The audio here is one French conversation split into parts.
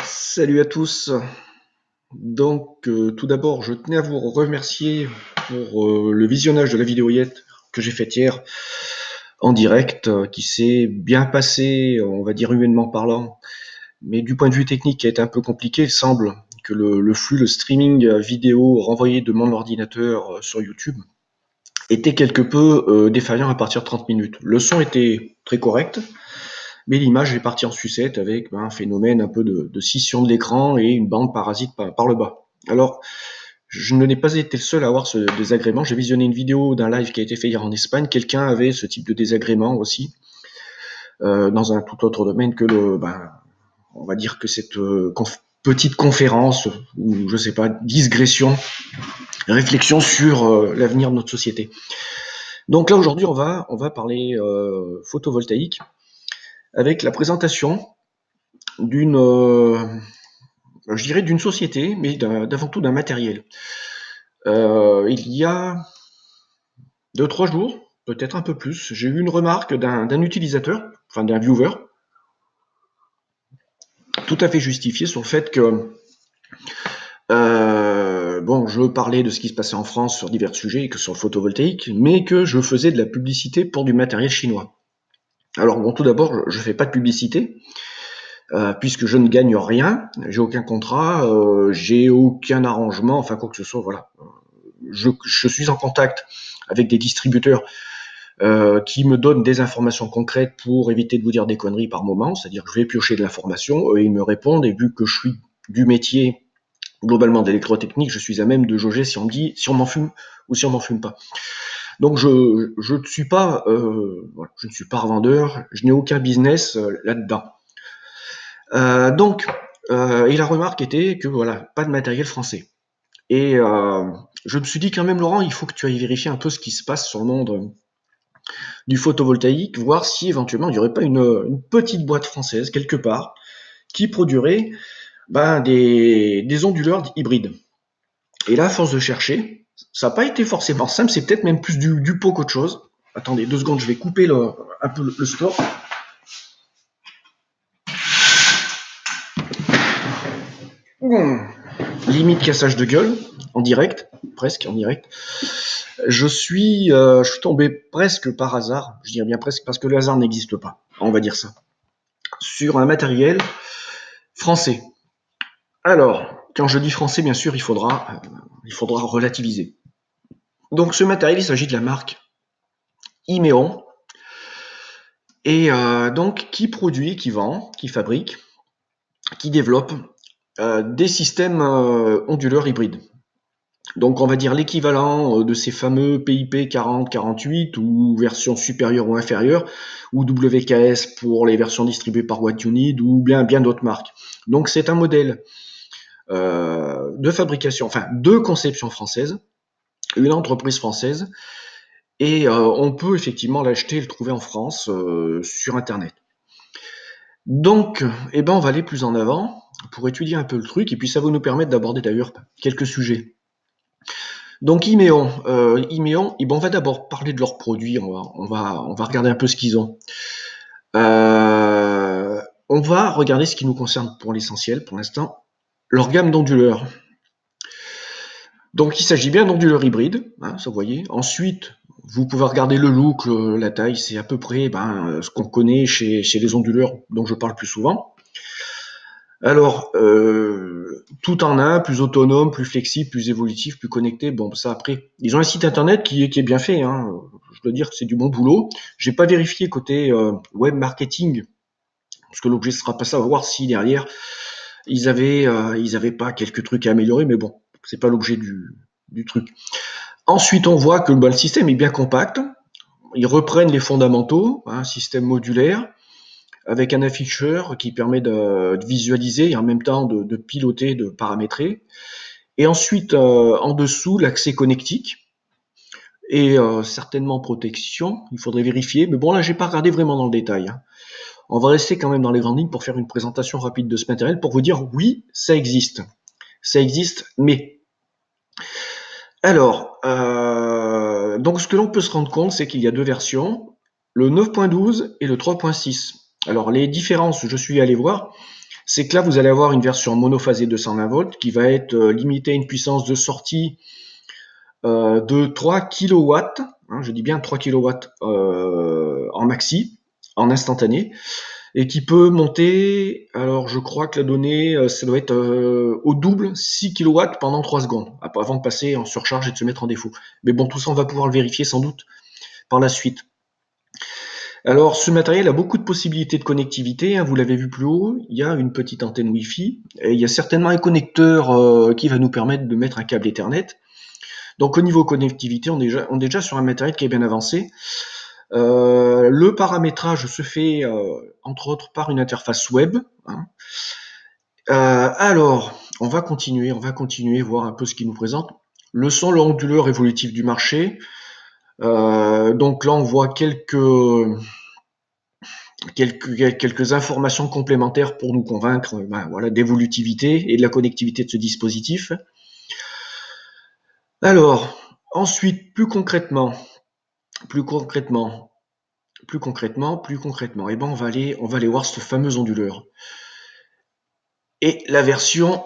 Salut à tous. Donc, tout d'abord, je tenais à vous remercier pour le visionnage de la vidéoyette que j'ai faite hier en direct, qui s'est bien passé, on va dire humainement parlant, mais du point de vue technique qui a été un peu compliqué. Il semble que le flux, le streaming vidéo renvoyé de mon ordinateur sur YouTube était quelque peu défaillant à partir de 30 minutes. Le son était très correct, mais l'image est partie en sucette avec un phénomène un peu de scission de l'écran et une bande parasite par le bas. Alors, je n'ai pas été le seul à avoir ce désagrément. J'ai visionné une vidéo d'un live qui a été fait hier en Espagne. Quelqu'un avait ce type de désagrément aussi, dans un tout autre domaine que on va dire que cette petite conférence, ou je sais pas, digression, réflexion sur l'avenir de notre société. Donc là, aujourd'hui, on va parler photovoltaïque avec la présentation d'une, je dirais d'une société, mais d'avant tout d'un matériel. Il y a 2-3 jours, peut-être un peu plus, j'ai eu une remarque d'un utilisateur, enfin d'un viewer, tout à fait justifié sur le fait que, bon, je parlais de ce qui se passait en France sur divers sujets, que sur le photovoltaïque, mais que je faisais de la publicité pour du matériel chinois. Alors bon, tout d'abord, je fais pas de publicité, puisque je ne gagne rien, j'ai aucun contrat, j'ai aucun arrangement, enfin quoi que ce soit, voilà. Je suis en contact avec des distributeurs qui me donnent des informations concrètes pour éviter de vous dire des conneries par moment, c'est-à-dire que je vais piocher de l'information, ils me répondent, et vu que je suis du métier globalement d'électrotechnique, je suis à même de jauger si on me dit si on m'en fume ou si on m'en fume pas. Donc je ne suis pas voilà, je ne suis pas revendeur, je n'ai aucun business là-dedans. Et la remarque était que voilà, pas de matériel français. Et je me suis dit quand même, Laurent, il faut que tu ailles vérifier un peu ce qui se passe sur le monde du photovoltaïque, voir si éventuellement il n'y aurait pas une petite boîte française quelque part qui produirait des onduleurs hybrides. Et là, à force de chercher, ça n'a pas été forcément simple, c'est peut-être même plus du pot qu'autre chose. Attendez 2 secondes, je vais couper un peu le store. Limite cassage de gueule, en direct, presque en direct. Je suis tombé presque par hasard, je dirais bien presque parce que le hasard n'existe pas, on va dire ça, sur un matériel français. Alors, quand je dis français, bien sûr, il faudra relativiser. Donc ce matériel, il s'agit de la marque Imeon, et donc qui produit, qui vend, qui fabrique, qui développe des systèmes onduleurs hybrides. Donc on va dire l'équivalent de ces fameux PIP 40-48 ou versions supérieures ou inférieures, ou WKS pour les versions distribuées par What You Need, ou bien d'autres marques. Donc c'est un modèle de fabrication, enfin de conception française, une entreprise française, et on peut effectivement l'acheter et le trouver en France sur Internet. Donc, on va aller plus en avant pour étudier un peu le truc, et puis ça va nous permettre d'aborder d'ailleurs quelques sujets. Donc Imeon, on va d'abord parler de leurs produits, on va regarder un peu ce qu'ils ont. On va regarder ce qui nous concerne pour l'essentiel, pour l'instant, leur gamme d'onduleurs. Donc il s'agit bien d'onduleurs hybrides, ça vous voyez. Ensuite, vous pouvez regarder le look, la taille, c'est à peu près ce qu'on connaît chez les onduleurs dont je parle plus souvent. Alors, tout en un, plus autonome, plus flexible, plus évolutif, plus connecté. Bon, ça après, ils ont un site internet qui est bien fait. Je dois dire que c'est du bon boulot. J'ai pas vérifié côté web marketing, parce que l'objet sera pas ça. On va voir si derrière ils avaient pas quelques trucs à améliorer, mais bon, c'est pas l'objet du truc. Ensuite, on voit que le système est bien compact. Ils reprennent les fondamentaux, système modulaire, avec un afficheur qui permet de visualiser et en même temps de piloter, de paramétrer. Et ensuite, en dessous, l'accès connectique et certainement protection. Il faudrait vérifier, mais bon là, j'ai pas regardé vraiment dans le détail. On va rester quand même dans les grandes lignes pour faire une présentation rapide de ce matériel pour vous dire oui, ça existe. Ça existe, mais alors, donc ce que l'on peut se rendre compte, c'est qu'il y a deux versions, le 9.12 et le 3.6. Alors les différences, je suis allé voir, c'est que là vous allez avoir une version monophasée 220 volts qui va être limitée à une puissance de sortie de 3 kilowatts, hein, je dis bien 3 kilowatts en maxi, en instantané, et qui peut monter, alors je crois que la donnée, ça doit être au double, 6 kilowatts pendant 3 secondes, avant de passer en surcharge et de se mettre en défaut. Mais bon, tout ça on va pouvoir le vérifier sans doute par la suite. Alors ce matériel a beaucoup de possibilités de connectivité, hein, vous l'avez vu plus haut, il y a une petite antenne Wi-Fi, et il y a certainement un connecteur qui va nous permettre de mettre un câble Ethernet. Donc au niveau connectivité, on est déjà sur un matériel qui est bien avancé. Le paramétrage se fait entre autres par une interface web, hein. Alors, on va continuer, voir un peu ce qu'il nous présente. Le son, le onduleur évolutif du marché. Donc là, on voit quelques informations complémentaires pour nous convaincre voilà, d'évolutivité et de la connectivité de ce dispositif. Alors, ensuite, plus concrètement, et ben on va aller voir ce fameux onduleur. Et la version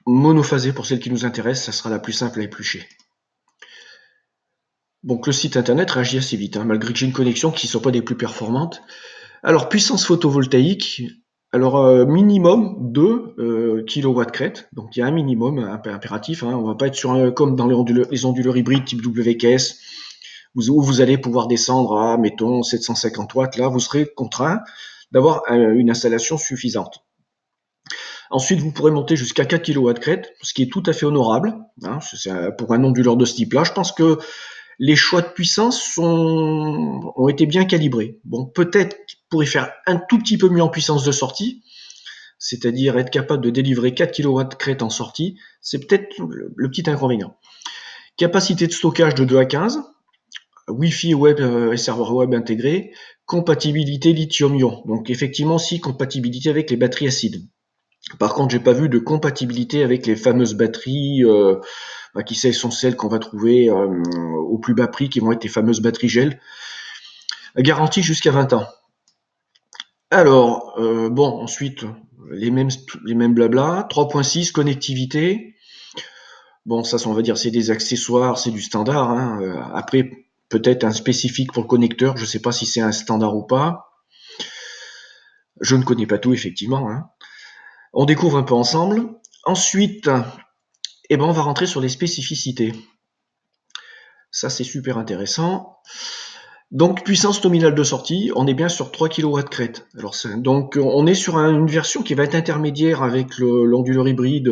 monophasée, pour celle qui nous intéresse, ça sera la plus simple à éplucher. Donc le site internet réagit assez vite, hein, malgré que j'ai une connexion qui ne soit pas des plus performantes. Alors puissance photovoltaïque, alors minimum 2 kW crête, donc il y a un minimum impératif, hein, on va pas être sur comme dans les onduleurs hybrides type WKS, où vous allez pouvoir descendre à, mettons, 750 watts, là vous serez contraint d'avoir une installation suffisante. Ensuite, vous pourrez monter jusqu'à 4 kW crête, ce qui est tout à fait honorable, hein, pour un onduleur de ce type-là. Je pense que les choix de puissance ont été bien calibrés. Bon, peut-être qu'il pourrait faire un tout petit peu mieux en puissance de sortie, c'est-à-dire être capable de délivrer 4 kW crête en sortie, c'est peut-être le petit inconvénient. Capacité de stockage de 2 à 15, Wi-Fi web et serveur web intégré, compatibilité lithium-ion. Donc effectivement, si compatibilité avec les batteries acides. Par contre, j'ai pas vu de compatibilité avec les fameuses batteries qui sont celles qu'on va trouver au plus bas prix, qui vont être les fameuses batteries gel, garantie jusqu'à 20 ans. Alors, bon, ensuite, les mêmes blabla. 3.6, connectivité. Bon, ça, on va dire, c'est des accessoires, c'est du standard, hein. Après, peut-être un spécifique pour le connecteur, je sais pas si c'est un standard ou pas. Je ne connais pas tout, effectivement, hein. On découvre un peu ensemble. Ensuite, eh ben, on va rentrer sur les spécificités. Ça, c'est super intéressant. Donc, puissance nominale de sortie, on est bien sur 3 kW crête. Alors, donc, on est sur une version qui va être intermédiaire avec l'onduleur hybride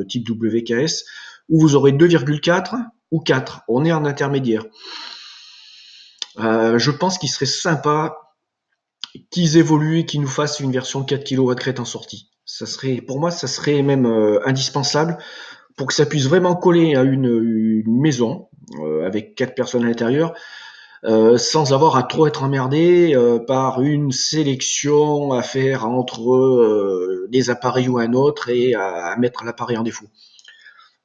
type WKS, où vous aurez 2,4 ou 4. On est en intermédiaire. Je pense qu'il serait sympa qu'ils évoluent et qu'ils nous fassent une version 4 kW crête en sortie. Pour moi, ça serait même indispensable pour que ça puisse vraiment coller à une maison avec 4 personnes à l'intérieur, sans avoir à trop être emmerdé par une sélection à faire entre des appareils ou un autre et à mettre l'appareil en défaut.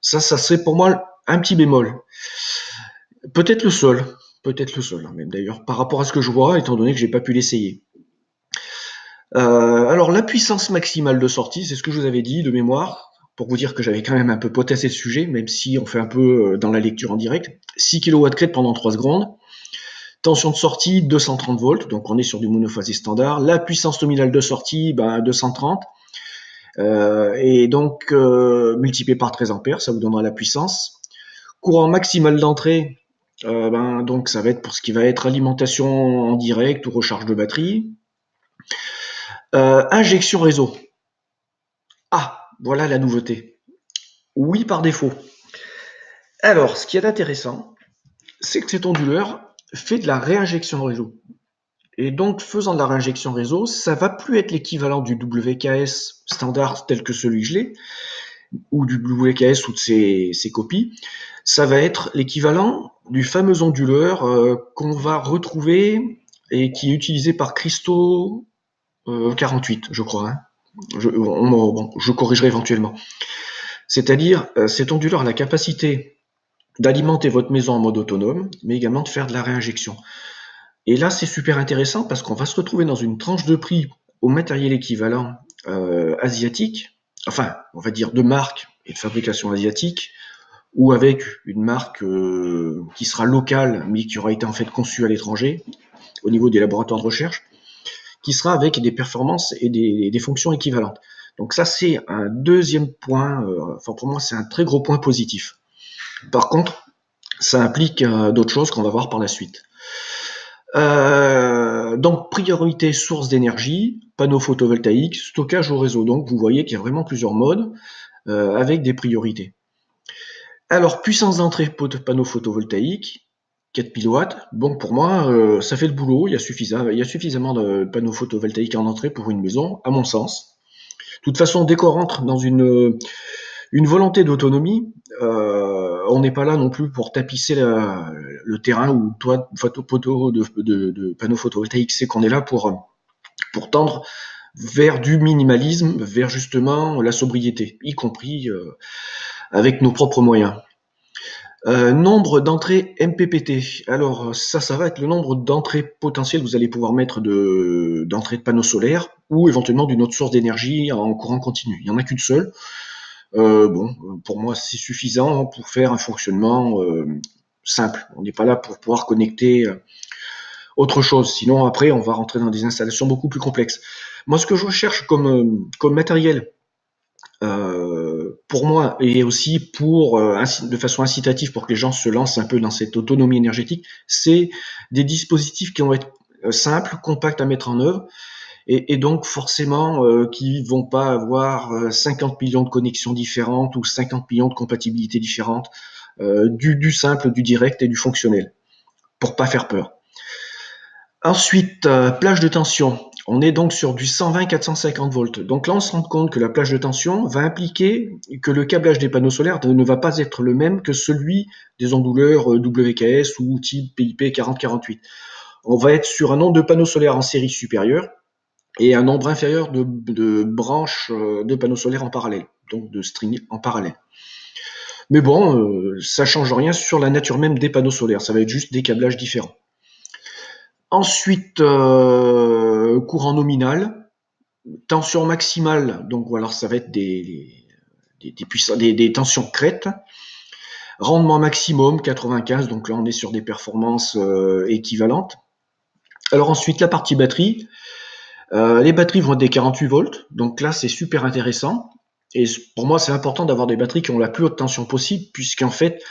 Ça serait pour moi un petit bémol. Peut-être le seul, même d'ailleurs, par rapport à ce que je vois, étant donné que j'ai pas pu l'essayer. Alors la puissance maximale de sortie, c'est ce que je vous avais dit de mémoire, pour vous dire que j'avais quand même un peu potassé le sujet, même si on fait un peu dans la lecture en direct. 6 kW crête pendant 3 secondes. Tension de sortie 230 volts, donc on est sur du monophasé standard. La puissance nominale de sortie, 230. Et donc multiplié par 13 ampères, ça vous donnera la puissance. Courant maximal d'entrée, donc ça va être pour ce qui va être alimentation en direct ou recharge de batterie. Injection réseau. Ah, voilà la nouveauté. Oui par défaut. Alors, ce qui est intéressant, c'est que cet onduleur fait de la réinjection réseau. Et donc, faisant de la réinjection réseau, ça va plus être l'équivalent du WKS standard tel que celui que je l'ai, ou du WKS ou de ses copies. Ça va être l'équivalent du fameux onduleur qu'on va retrouver et qui est utilisé par Christo 48, je crois. Hein. Je corrigerai éventuellement. C'est-à-dire, cet onduleur a la capacité d'alimenter votre maison en mode autonome, mais également de faire de la réinjection. Et là, c'est super intéressant parce qu'on va se retrouver dans une tranche de prix au matériel équivalent asiatique, enfin, on va dire de marque et de fabrication asiatique, ou avec une marque qui sera locale, mais qui aura été en fait conçue à l'étranger, au niveau des laboratoires de recherche, qui sera avec des performances et des fonctions équivalentes. Donc ça, c'est un deuxième point, enfin pour moi, c'est un très gros point positif. Par contre, ça implique d'autres choses qu'on va voir par la suite. Donc priorité source d'énergie, panneaux photovoltaïques, stockage au réseau. Donc vous voyez qu'il y a vraiment plusieurs modes avec des priorités. Alors puissance d'entrée panneaux photovoltaïques, 4 kW. Bon pour moi ça fait le boulot, il y a suffisamment de panneaux photovoltaïques en entrée pour une maison, à mon sens. De toute façon, dès qu'on rentre dans une volonté d'autonomie, on n'est pas là non plus pour tapisser le terrain ou toit de panneaux photovoltaïques. C'est qu'on est là pour tendre vers du minimalisme, vers justement la sobriété, y compris avec nos propres moyens. Nombre d'entrées MPPT. Alors ça va être le nombre d'entrées potentielles que vous allez pouvoir mettre d'entrées de panneaux solaires ou éventuellement d'une autre source d'énergie en courant continu. Il n'y en a qu'une seule. Bon, pour moi, c'est suffisant pour faire un fonctionnement simple. On n'est pas là pour pouvoir connecter autre chose. Sinon, après, on va rentrer dans des installations beaucoup plus complexes. Moi, ce que je recherche comme matériel, pour moi, et aussi de façon incitative pour que les gens se lancent un peu dans cette autonomie énergétique, c'est des dispositifs qui vont être simples, compacts à mettre en œuvre, et donc forcément qui vont pas avoir 50 millions de connexions différentes ou 50 millions de compatibilités différentes, du simple, du direct et du fonctionnel, pour pas faire peur. Ensuite, plage de tension. On est donc sur du 120-450 volts. Donc là, on se rend compte que la plage de tension va impliquer que le câblage des panneaux solaires ne va pas être le même que celui des onduleurs WKS ou type PIP 4048. On va être sur un nombre de panneaux solaires en série supérieure et un nombre inférieur de branches de panneaux solaires en parallèle, donc de string en parallèle. Mais bon, ça change rien sur la nature même des panneaux solaires, ça va être juste des câblages différents. Ensuite, courant nominal, tension maximale, donc voilà, ça va être des tensions crêtes. Rendement maximum, 95, donc là on est sur des performances équivalentes. Alors ensuite, la partie batterie. Les batteries vont être des 48 volts, donc là c'est super intéressant. Et pour moi, c'est important d'avoir des batteries qui ont la plus haute tension possible, puisqu'en fait,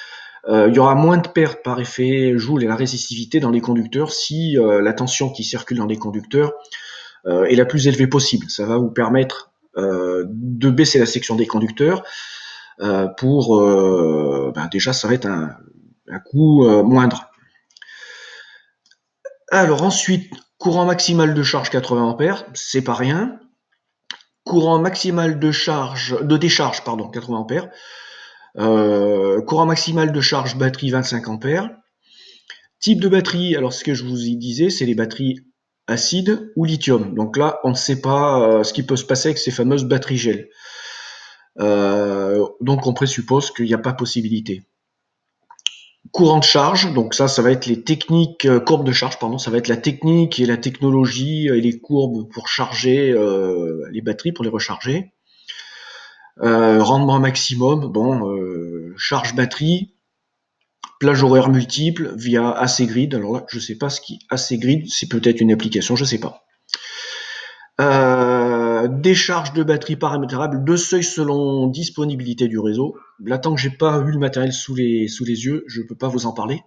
il y aura moins de pertes par effet Joule et la résistivité dans les conducteurs si la tension qui circule dans les conducteurs est la plus élevée possible. Ça va vous permettre de baisser la section des conducteurs pour déjà ça va être un coût moindre. Alors ensuite, courant maximal de charge 80 ampères, c'est pas rien. Courant maximal de décharge, 80 ampères. Courant maximal de charge batterie 25 ampères. Type de batterie, alors ce que je vous y disais, c'est les batteries acide ou lithium. Donc là, on ne sait pas ce qui peut se passer avec ces fameuses batteries gel. Donc on présuppose qu'il n'y a pas possibilité. Courant de charge, donc ça va être les techniques, courbe de charge, pardon, ça va être la technique et la technologie et les courbes pour charger les batteries, pour les recharger. Rendement maximum, bon, charge batterie, plage horaire multiple via AC Grid. Alors là, je sais pas ce qui AC Grid, c'est peut-être une application, je sais pas. Décharge de batterie paramétrable, de seuil selon disponibilité du réseau. Là, tant que j'ai pas eu le matériel sous les yeux, je peux pas vous en parler.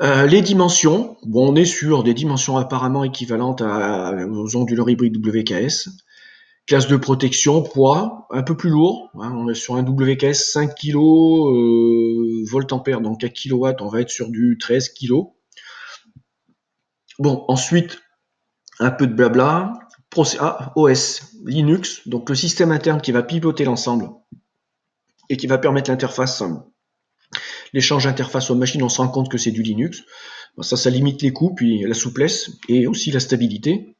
Les dimensions, bon, on est sur des dimensions apparemment équivalentes aux onduleurs hybrides WKS. Classe de protection, poids, un peu plus lourd, hein, on est sur un WKS 5 kg volt-ampère, donc à kW, on va être sur du 13 kg. Bon, ensuite, un peu de blabla. OS, Linux, donc le système interne qui va piloter l'ensemble et qui va permettre l'interface, l'échange interface aux machines, on se rend compte que c'est du Linux. Bon, ça limite les coûts, puis la souplesse et aussi la stabilité.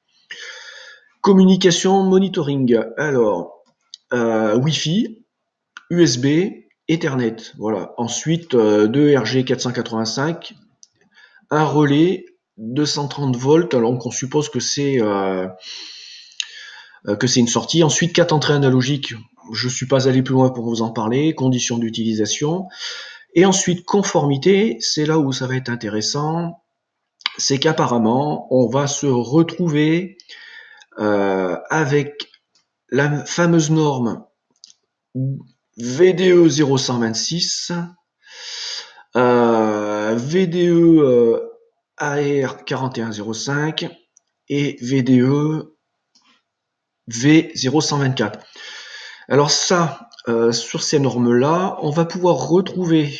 Communication monitoring. Alors, Wi-Fi, USB, Ethernet. Voilà. Ensuite, 2RG485, un relais 230 volts, alors qu'on suppose que c'est une sortie. Ensuite, 4 entrées analogiques, je ne suis pas allé plus loin pour vous en parler, conditions d'utilisation. Et ensuite, conformité, c'est là où ça va être intéressant, c'est qu'apparemment, on va se retrouver avec la fameuse norme VDE 0126, VDE AR 4105 et VDE V0124. Alors ça, sur ces normes-là, on va pouvoir retrouver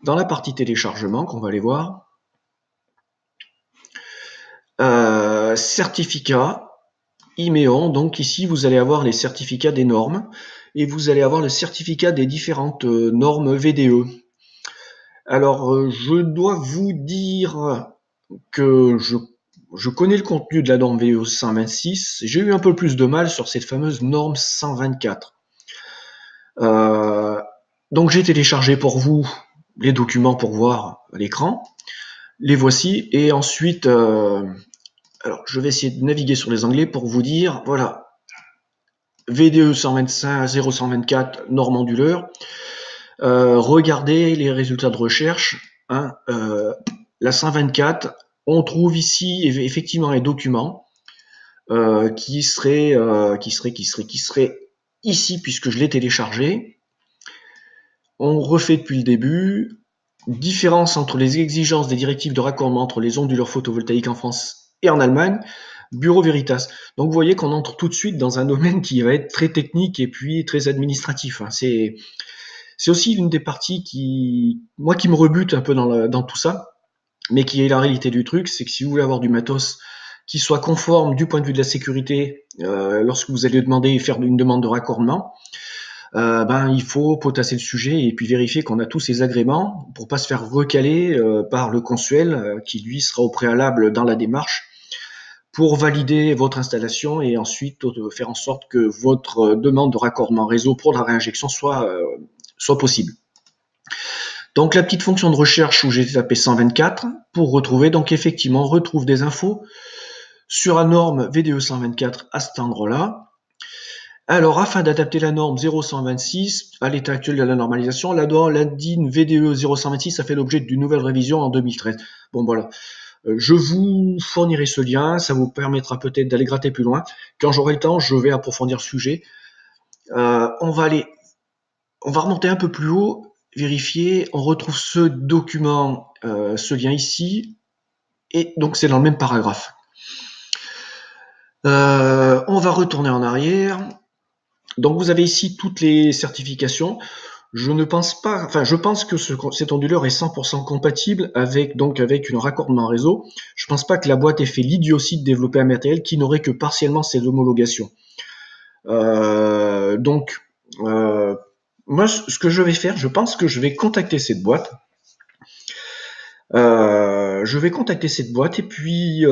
dans la partie téléchargement, qu'on va aller voir, certificat IMEON. Donc ici, vous allez avoir les certificats des normes et vous allez avoir le certificat des différentes normes VDE. Alors, je dois vous dire que je connais le contenu de la norme VDE 126. J'ai eu un peu plus de mal sur cette fameuse norme 124. Donc j'ai téléchargé pour vous les documents pour voir l'écran. Les voici. Et ensuite, alors je vais essayer de naviguer sur les onglets pour vous dire, voilà, VDE 125, 0124, norme onduleur. Regardez les résultats de recherche. Hein, la 124, on trouve ici effectivement un document qui serait ici puisque je l'ai téléchargé. On refait depuis le début. Différence entre les exigences des directives de raccordement entre les onduleurs photovoltaïques en France et en Allemagne. Bureau Veritas. Donc vous voyez qu'on entre tout de suite dans un domaine qui va être très technique et puis très administratif. C'est aussi l'une des parties qui me rebute un peu dans tout ça, mais qui est la réalité du truc, c'est que si vous voulez avoir du matos qui soit conforme du point de vue de la sécurité, lorsque vous allez demander faire une demande de raccordement, il faut potasser le sujet et puis vérifier qu'on a tous ces agréments pour pas se faire recaler par le consuel qui lui sera au préalable dans la démarche pour valider votre installation et ensuite faire en sorte que votre demande de raccordement réseau pour la réinjection soit possible. Donc la petite fonction de recherche où j'ai tapé 124 pour retrouver, donc effectivement on retrouve des infos sur la norme VDE 124 à cet endroit-là. Alors afin d'adapter la norme 0126 à l'état actuel de la normalisation, la DIN VDE 0126 a fait l'objet d'une nouvelle révision en 2013. Bon voilà, je vous fournirai ce lien, ça vous permettra peut-être d'aller gratter plus loin. Quand j'aurai le temps, je vais approfondir le sujet. On va remonter un peu plus haut, vérifier, on retrouve ce document, ce lien ici, et donc c'est dans le même paragraphe. On va retourner en arrière. Donc vous avez ici toutes les certifications. Je pense que cet onduleur est 100% compatible avec une raccordement réseau. Je pense pas que la boîte ait fait l'idiotie de développer un matériel qui n'aurait que partiellement ces homologations. Moi, ce que je vais faire, je pense que je vais contacter cette boîte. Et puis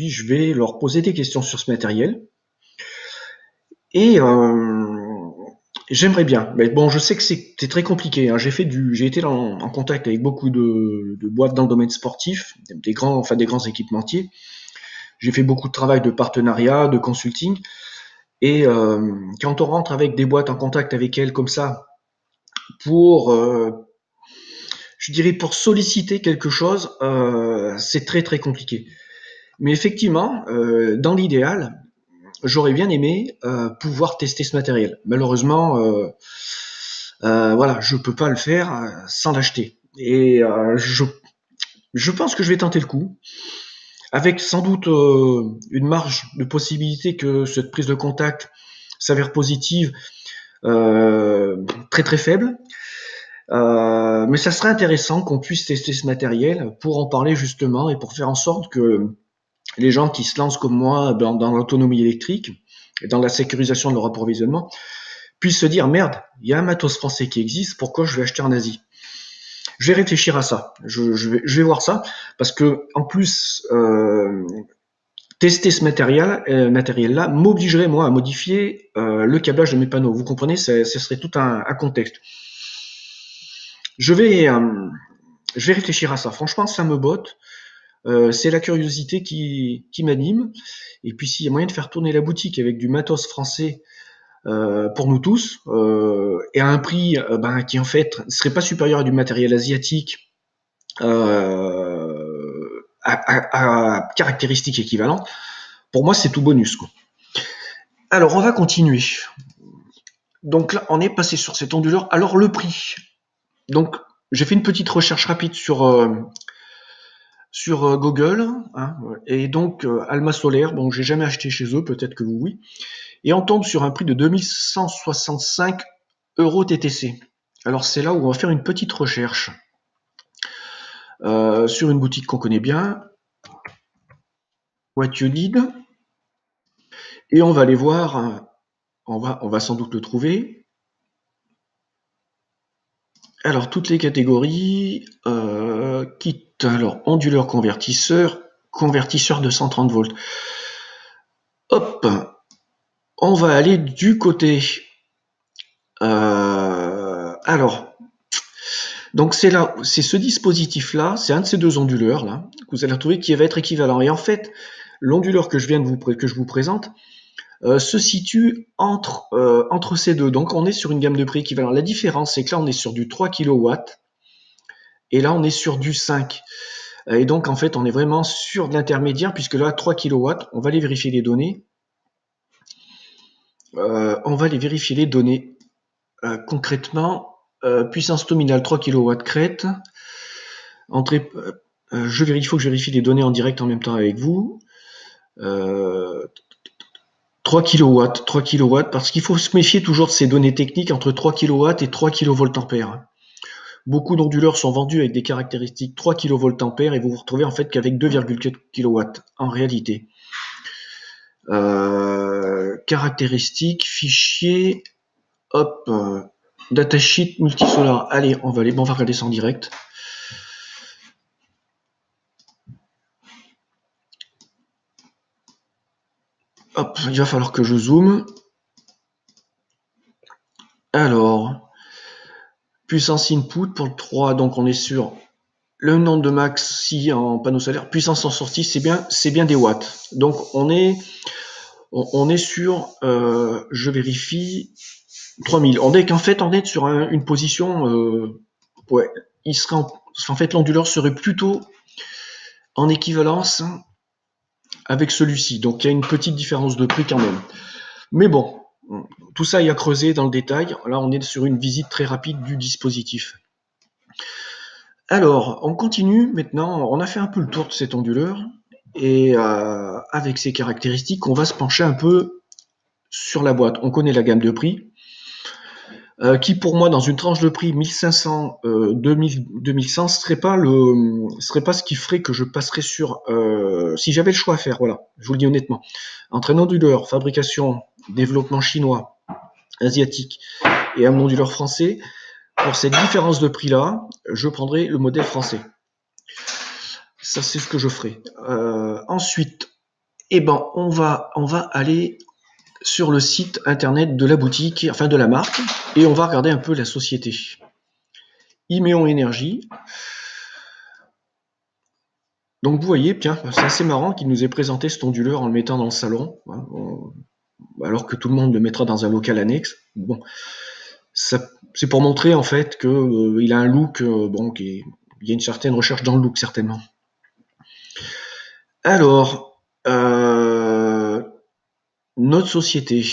je vais leur poser des questions sur ce matériel. Et j'aimerais bien, mais bon, je sais que c'est très compliqué. Hein. J'ai été en contact avec beaucoup de boîtes dans le domaine sportif, des grands équipementiers. J'ai fait beaucoup de travail de partenariat, de consulting. Et quand on rentre avec des boîtes en contact avec elles comme ça, pour solliciter quelque chose, c'est très très compliqué. Mais effectivement, dans l'idéal, j'aurais bien aimé pouvoir tester ce matériel. Malheureusement, je peux pas le faire sans l'acheter. Et je pense que je vais tenter le coup, avec sans doute une marge de possibilité que cette prise de contact s'avère positive, très très faible. Mais ça serait intéressant qu'on puisse tester ce matériel pour en parler justement et pour faire en sorte que les gens qui se lancent comme moi dans l'autonomie électrique et dans la sécurisation de leur approvisionnement puissent se dire merde, il y a un matos français qui existe, pourquoi je vais acheter en Asie? Je vais réfléchir à ça, je vais voir ça, parce que en plus tester ce matériel-là m'obligerait moi à modifier le câblage de mes panneaux. Vous comprenez, ce serait tout un contexte. Je vais Je vais réfléchir à ça. Franchement, ça me botte. C'est la curiosité qui m'anime. Et puis s'il y a moyen de faire tourner la boutique avec du matos français pour nous tous, et à un prix qui en fait ne serait pas supérieur à du matériel asiatique à caractéristiques équivalentes, pour moi c'est tout bonus, quoi. Alors on va continuer. Donc là on est passé sur cet onduleur. Alors le prix. Donc j'ai fait une petite recherche rapide sur Google, hein, et donc Alma Solaire, bon j'ai jamais acheté chez eux, peut-être que vous oui, et on tombe sur un prix de 2165 euros TTC. Alors c'est là où on va faire une petite recherche sur une boutique qu'on connaît bien, What You Need, et on va aller voir, on va sans doute le trouver. Alors toutes les catégories, kit, alors onduleur convertisseur, convertisseur de 130 volts. Hop, on va aller du côté. Alors, donc c'est là, c'est ce dispositif-là, c'est un de ces deux onduleurs là que vous allez retrouver qui va être équivalent. Et en fait, l'onduleur que je vous présente se situe entre ces deux. Donc on est sur une gamme de prix équivalent. La différence, c'est que là on est sur du 3 kW et là on est sur du 5. Et donc en fait on est vraiment sur de l'intermédiaire puisque là 3 kW, on va aller vérifier les données. Concrètement. Puissance nominale 3 kW crête. Entrée, il faut que je vérifie les données en direct en même temps avec vous. 3 kW, parce qu'il faut se méfier toujours de ces données techniques entre 3 kW et 3 kVA. Beaucoup d'onduleurs sont vendus avec des caractéristiques 3 kVA et vous vous retrouvez en fait qu'avec 2,4 kW en réalité. Caractéristiques, fichiers, hop, datasheet multisolar. Allez, on va regarder ça en direct. Hop, il va falloir que je zoome. Alors, puissance input pour le 3, donc on est sur le nombre de maxi en panneau solaire. Puissance en sortie, c'est bien des watts. Donc on est sur, je vérifie, 3000. On est sur une position, ouais, en fait l'onduleur serait plutôt en équivalence avec celui-ci. Donc il y a une petite différence de prix quand même. Mais bon, tout ça est à creuser dans le détail. Là, on est sur une visite très rapide du dispositif. Alors, on continue maintenant. On a fait un peu le tour de cet onduleur. Et avec ses caractéristiques, on va se pencher un peu sur la boîte. On connaît la gamme de prix. Qui pour moi, dans une tranche de prix 1500, 2000, 2100, serait pas ce qui ferait que je passerais sur, si j'avais le choix à faire, voilà, je vous le dis honnêtement, entre un onduleur, fabrication, développement chinois, asiatique, et un onduleur français, pour cette différence de prix-là, je prendrais le modèle français. Ça, c'est ce que je ferai. Ensuite, on va aller sur le site internet de la boutique, enfin de la marque, et on va regarder un peu la société. Imeon Énergie. Donc vous voyez, tiens, c'est assez marrant qu'il nous ait présenté cet onduleur en le mettant dans le salon, hein, alors que tout le monde le mettra dans un local annexe. Bon, c'est pour montrer en fait que il a un look, il y a une certaine recherche dans le look certainement. Alors, notre société,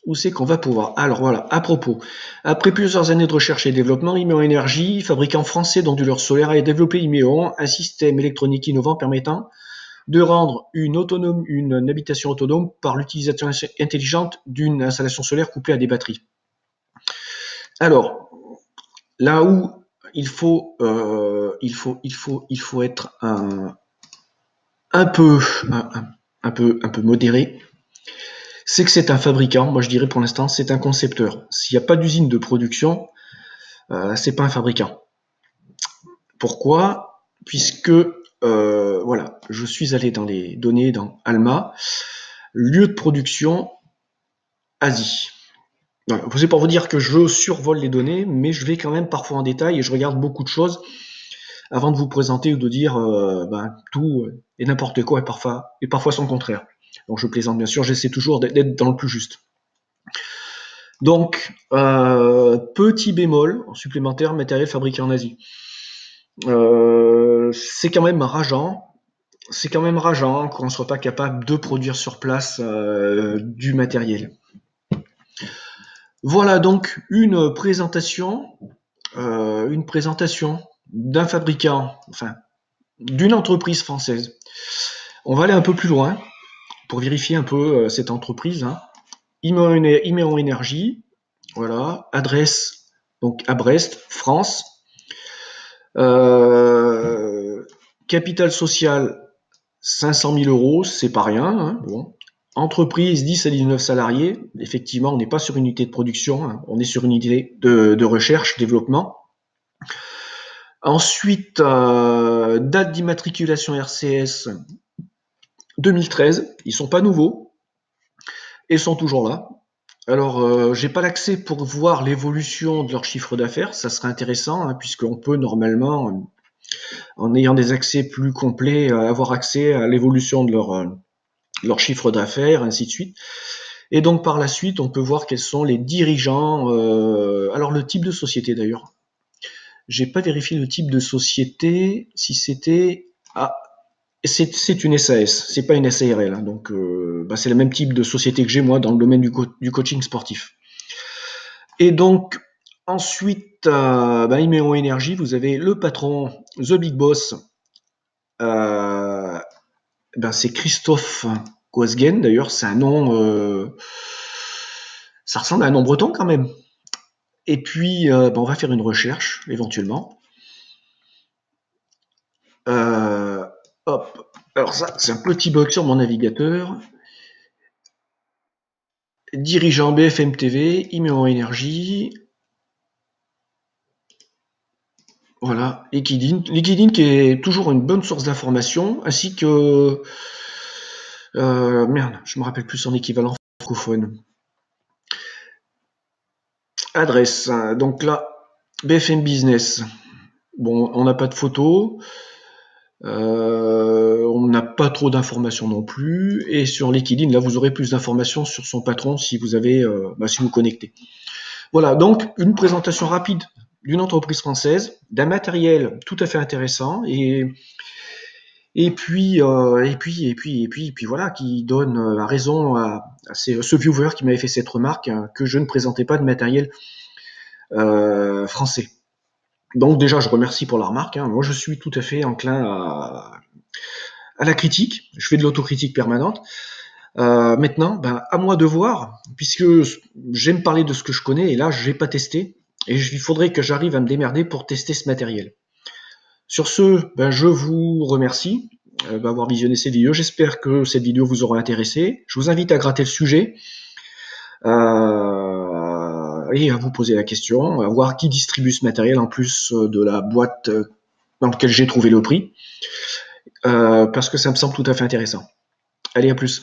où c'est qu'on va pouvoir? Alors voilà, à propos, après plusieurs années de recherche et développement, Imeon Énergie, fabricant français d'onduleurs solaires, a développé Imeon, un système électronique innovant permettant de rendre une habitation autonome par l'utilisation intelligente d'une installation solaire couplée à des batteries. Alors, là où il faut être un peu modéré, c'est que c'est un fabricant. Moi, je dirais pour l'instant, c'est un concepteur. S'il n'y a pas d'usine de production, c'est pas un fabricant. Pourquoi? Puisque voilà, je suis allé dans les données dans Alma, lieu de production Asie. C'est pour vous dire que je survole les données, mais je vais quand même parfois en détail et je regarde beaucoup de choses avant de vous présenter ou de dire tout et n'importe quoi et parfois son contraire. Donc je plaisante bien sûr, j'essaie toujours d'être dans le plus juste. Donc, petit bémol supplémentaire, matériel fabriqué en Asie. C'est quand même rageant. C'est quand même rageant qu'on ne soit pas capable de produire sur place du matériel. Voilà donc une présentation d'un fabricant, enfin d'une entreprise française. On va aller un peu plus loin pour vérifier un peu cette entreprise. Hein. Imeron Énergie, voilà, adresse donc à Brest, France. Capital social 500 000 euros, c'est pas rien. Hein, bon. Entreprise 10 à 19 salariés. Effectivement, on n'est pas sur une unité de production, hein, on est sur une unité de recherche, développement. Ensuite, date d'immatriculation RCS 2013. Ils sont pas nouveaux et sont toujours là. Alors, j'ai pas l'accès pour voir l'évolution de leur chiffre d'affaires. Ça serait intéressant, hein, puisqu'on peut normalement, en ayant des accès plus complets, avoir accès à l'évolution de leur chiffre d'affaires, ainsi de suite. Et donc par la suite, on peut voir quels sont les dirigeants. Alors le type de société d'ailleurs. J'ai pas vérifié le type de société, si c'était. Ah, c'est une SAS, c'est pas une SARL. Hein, donc c'est le même type de société que j'ai moi dans le domaine du coaching sportif. Et donc ensuite, Imeron Énergie, vous avez le patron, The Big Boss. C'est Christophe Coasgen, d'ailleurs, c'est un nom. Ça ressemble à un nom breton quand même. Et puis, on va faire une recherche, éventuellement. Hop. Alors ça, c'est un petit bug sur mon navigateur. Dirigeant BFM TV, Imeron Énergie. Voilà, Liquidine. Liquidine qui est toujours une bonne source d'information, ainsi que... merde, je me rappelle plus son équivalent francophone. Adresse, donc là, BFM Business. Bon, on n'a pas de photo. On n'a pas trop d'informations non plus. Et sur Liquidine, là, vous aurez plus d'informations sur son patron si vous avez, si vous connectez. Voilà, donc une présentation rapide d'une entreprise française, d'un matériel tout à fait intéressant et puis voilà, qui donne raison à ce viewer qui m'avait fait cette remarque hein, que je ne présentais pas de matériel français. Donc déjà, je remercie pour la remarque. Hein. Moi, je suis tout à fait enclin à la critique. Je fais de l'autocritique permanente. Maintenant, à moi de voir, puisque j'aime parler de ce que je connais, et là, je n'ai pas testé, et il faudrait que j'arrive à me démerder pour tester ce matériel. Sur ce, je vous remercie d'avoir visionné cette vidéo. J'espère que cette vidéo vous aura intéressé. Je vous invite à gratter le sujet et à vous poser la question, à voir qui distribue ce matériel en plus de la boîte dans laquelle j'ai trouvé le prix, parce que ça me semble tout à fait intéressant. Allez, à plus.